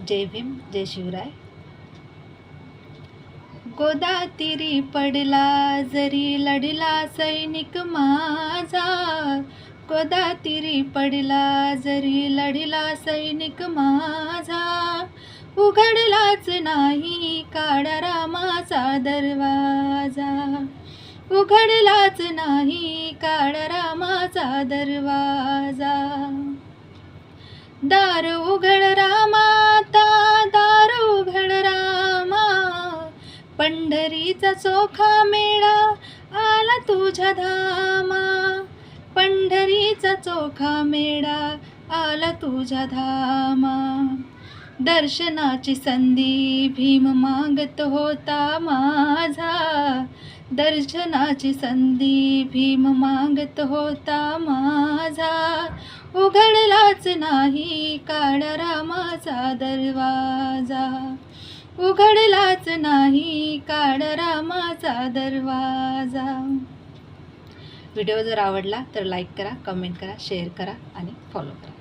जय भीम, जय शिवराय. गोदातीरी पडला जरी लढला सैनिक माझा, गोदातीरी पडला जरी लढला सैनिक माझा, उघडलाच नाही काळा रामाचा दरवाजा, उघडलाच नाही काळा रामाचा दरवाजा. दार उघड रामाता, दार उघड रामा, पंढरीचा चोखा मेळा आला तुझ्या धामा, पंढरीचा चोखा मेळा आला तुझ्या धामा. दर्शनाची संधी भीम मागत होता माझा, दर्शनाची संधी भीम मागत होता माझा, उघडलाच नाही काळा रामाचा दरवाजा, उघडलाच नाही काळा रामाचा दरवाजा. व्हिडिओ जर आवडला तर लाईक करा, कमेंट करा, शेअर करा आणि फॉलो करा.